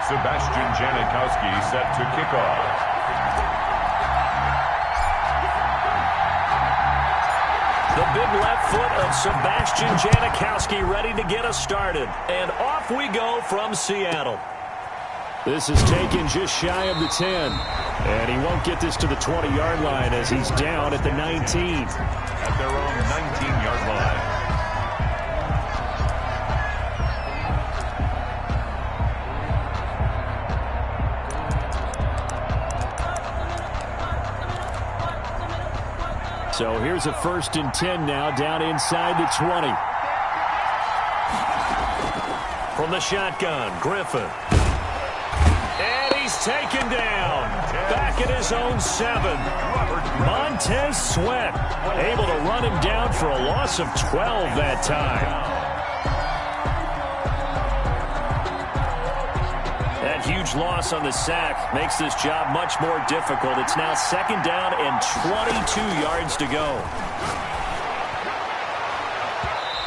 Sebastian Janikowski set to kick off. The big left foot of Sebastian Janikowski ready to get us started. And off we go from Seattle. This is taken just shy of the 10. And he won't get this to the 20-yard line as he's down at the 19. At their own 19-yard line. So here's a 1st and 10 now, down inside the 20. From the shotgun, Griffin. And he's taken down. Back at his own 7. Montez Sweat able to run him down for a loss of 12 that time. That huge loss on the sack makes this job much more difficult. It's now 2nd down and 22 yards to go.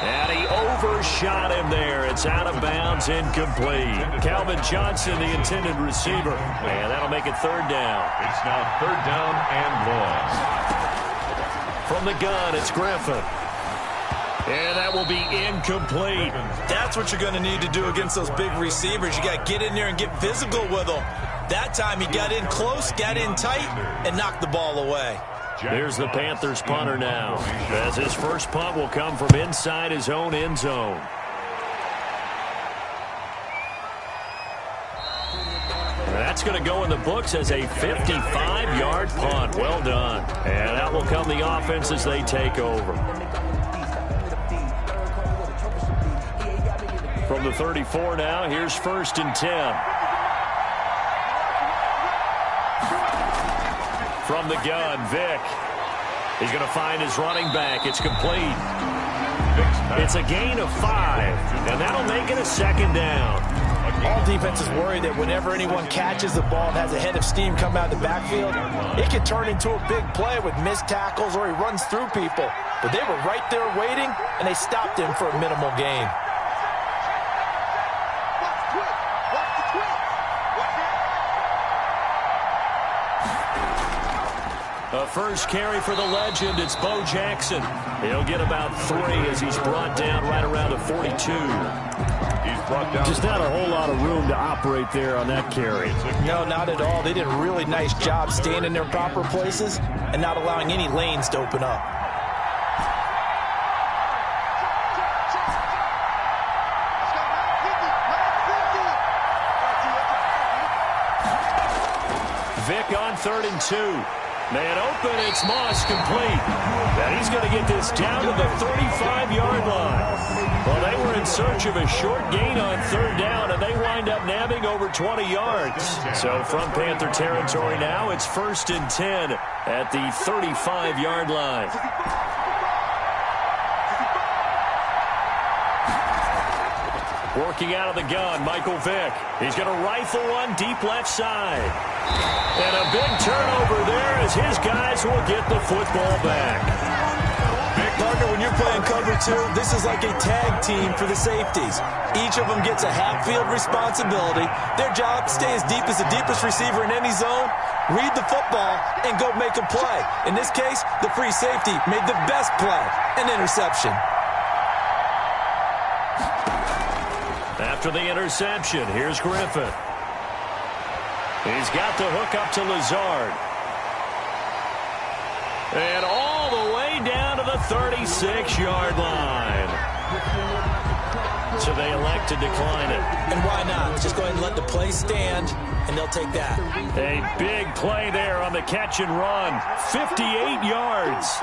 And he overshot him there. It's out of bounds, incomplete. Calvin Johnson, the intended receiver. And that'll make it 3rd down. It's now 3rd down and long. From the gun, it's Griffin. And that will be incomplete. That's what you're going to need to do against those big receivers. You got to get in there and get physical with them. That time he got in close, got in tight, and knocked the ball away. There's the Panthers punter now, as his first punt will come from inside his own end zone. That's going to go in the books as a 55-yard punt. Well done. And out will come the offense as they take over. From the 34 now, here's 1st and 10. From the gun, Vick. He's going to find his running back. It's complete. It's a gain of 5, and that'll make it a 2nd down. All defenses worry that whenever anyone catches the ball and has a head of steam come out of the backfield, it can turn into a big play with missed tackles or he runs through people. But they were right there waiting, and they stopped him for a minimal gain. A first carry for the legend. It's Bo Jackson. He'll get about 3 as he's brought down right around the 42. He's brought down. Just not a whole lot of room to operate there on that carry. No, not at all. They did a really nice job staying in their proper places and not allowing any lanes to open up. Vick on 3rd and 2. Man open, it's Moss, complete. And he's going to get this down to the 35-yard line. Well, they were in search of a short gain on 3rd down, and they wind up nabbing over 20 yards. So from Panther territory now, it's 1st and 10 at the 35-yard line. Working out of the gun, Michael Vick. He's going to rifle one deep left side. And a big turnover there as his guys will get the football back. Big partner, when you're playing cover 2, this is like a tag team for the safeties. Each of them gets a half-field responsibility. Their job, stay as deep as the deepest receiver in any zone, read the football, and go make a play. In this case, the free safety made the best play, an interception. After the interception, here's Griffin. He's got the hook up to Lazard. And all the way down to the 36-yard line. So they elect to decline it. And why not? Just go ahead and let the play stand, and they'll take that. A big play there on the catch and run. 58 yards.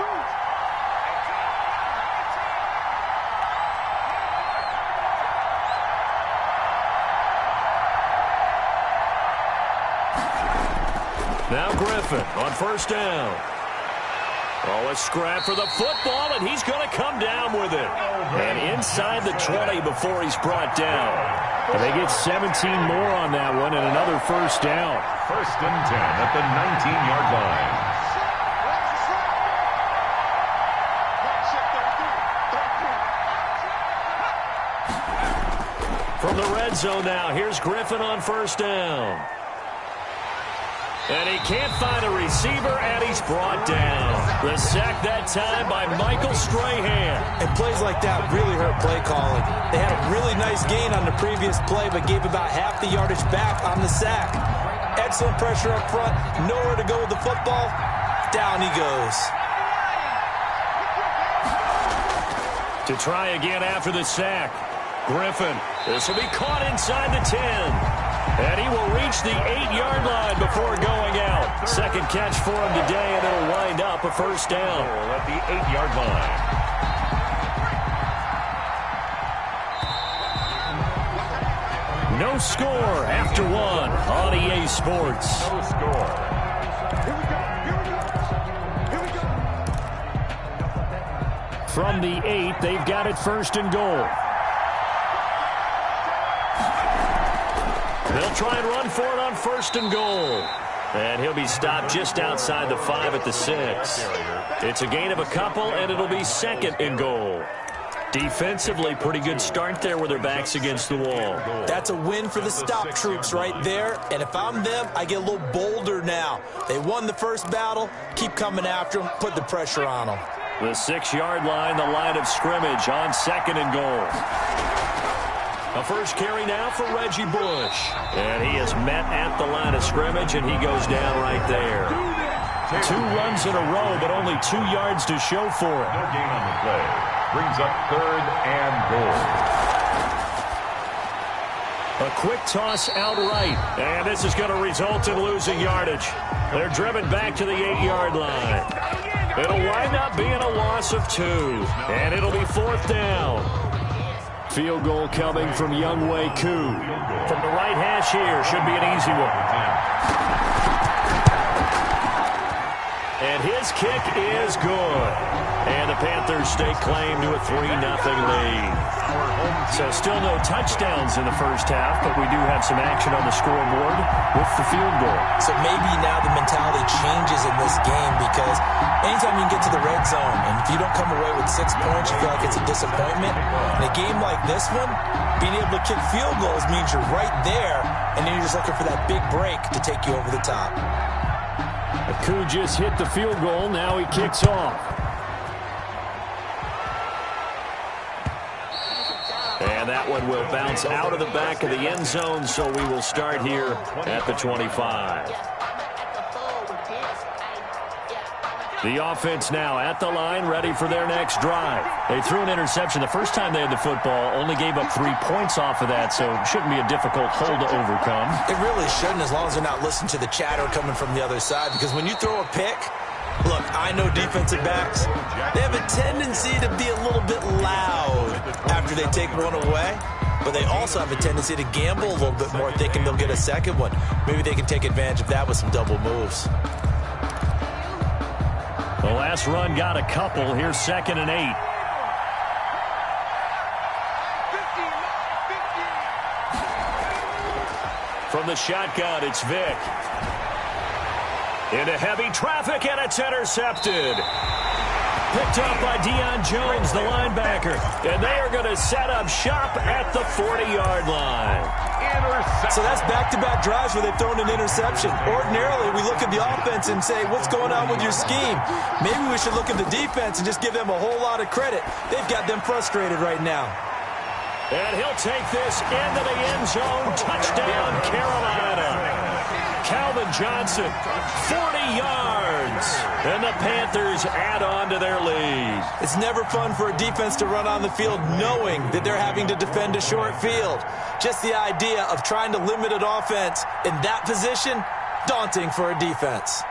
Now Griffin on 1st down. Oh, a scrap for the football, and he's going to come down with it. And inside the 20 before he's brought down. And they get 17 more on that one and another 1st down. 1st and 10 at the 19-yard line. From the red zone now, here's Griffin on first down. And he can't find a receiver, and he's brought down. The sack that time by Michael Strahan. And plays like that really hurt play calling. They had a really nice gain on the previous play, but gave about half the yardage back on the sack. Excellent pressure up front, nowhere to go with the football. Down he goes. To try again after the sack. Griffin, this will be caught inside the 10. And he will reach the 8-yard line before going out. Second catch for him today, and it'll wind up a first down. At the 8-yard line. No score after one on EA Sports. No score. From the 8, they've got it first and goal. They'll try and run for it on first and goal. And he'll be stopped just outside the 5 at the 6. It's a gain of a couple, and it'll be second and goal. Defensively, pretty good start there with their backs against the wall. That's a win for the stop troops right there. And if I'm them, I get a little bolder now. They won the first battle. Keep coming after them. Put the pressure on them. The 6-yard line, the line of scrimmage on second and goal. A first carry now for Reggie Bush. And he is met at the line of scrimmage, and he goes down right there. 2 runs in a row, but only 2 yards to show for it. No gain on the play. Brings up third and goal. A quick toss outright, and this is going to result in losing yardage. They're driven back to the 8-yard line. It'll wind up being a loss of 2, and it'll be fourth down. Field goal coming from Younghoe Koo. From the right hash here, should be an easy one. And his kick is good. And the Panthers stake claim to a 3-0 lead. So still no touchdowns in the first half, but we do have some action on the scoreboard with the field goal. So maybe now the mentality changes in this game, because anytime you can get to the red zone, and if you don't come away with 6 points, you feel like it's a disappointment. In a game like this one, being able to kick field goals means you're right there, and then you're just looking for that big break to take you over the top. Koo just hit the field goal. Now he kicks off. And that one will bounce out of the back of the end zone, so we will start here at the 25. The offense now at the line, ready for their next drive. They threw an interception the first time they had the football, only gave up 3 points off of that, so it shouldn't be a difficult hole to overcome. It really shouldn't, as long as they're not listening to the chatter coming from the other side, because when you throw a pick, look, I know defensive backs, they have a tendency to be a little bit loud after they take one away, but they also have a tendency to gamble a little bit more, thinking they'll get a second one. Maybe they can take advantage of that with some double moves. The last run got a couple. Here's second and 8. From the shotgun, it's Vick. Into heavy traffic, and it's intercepted. Picked up by Deion Jones, the linebacker. And they are going to set up shop at the 40-yard line. So that's back-to-back drives where they've thrown an interception. Ordinarily, we look at the offense and say, what's going on with your scheme? Maybe we should look at the defense and just give them a whole lot of credit. They've got them frustrated right now. And he'll take this into the end zone. Touchdown, Carolina. Calvin Johnson, 40 yards. And the Panthers add on to their lead. It's never fun for a defense to run on the field knowing that they're having to defend a short field. Just the idea of trying to limit an offense in that position, daunting for a defense.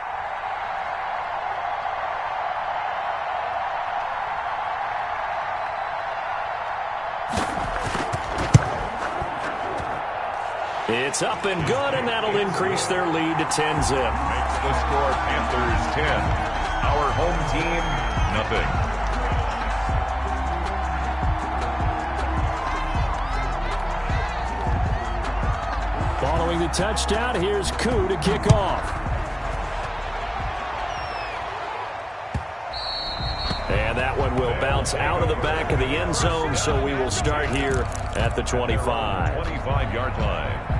It's up and good, and that'll increase their lead to 10-zip. Makes the score Panthers 10. Our home team, nothing. Following the touchdown, here's Koo to kick off. And that one will It'll bounce out of the back of the end zone, so we will start here at the 25. 25-yard line.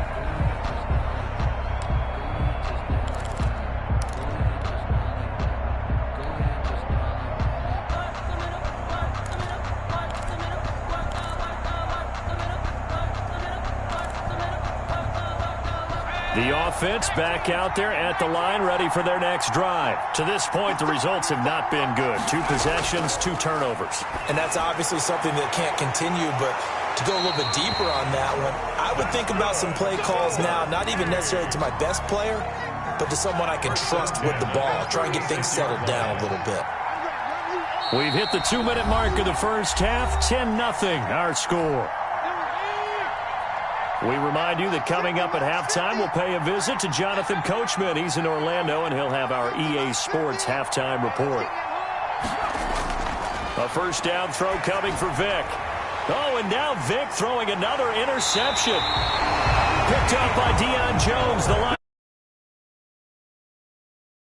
The offense back out there at the line, ready for their next drive. To this point, the results have not been good. 2 possessions, 2 turnovers. And that's obviously something that can't continue, but to go a little bit deeper on that one, I would think about some play calls now, not even necessarily to my best player, but to someone I can trust with the ball. Try and get things settled down a little bit. We've hit the 2-minute mark of the first half. 10-0 our score. We remind you that coming up at halftime, we'll pay a visit to Jonathan Coachman. He's in Orlando, and he'll have our EA Sports halftime report. A first down throw coming for Vick. Oh, and now Vick throwing another interception. Picked up by Deion Jones, the line.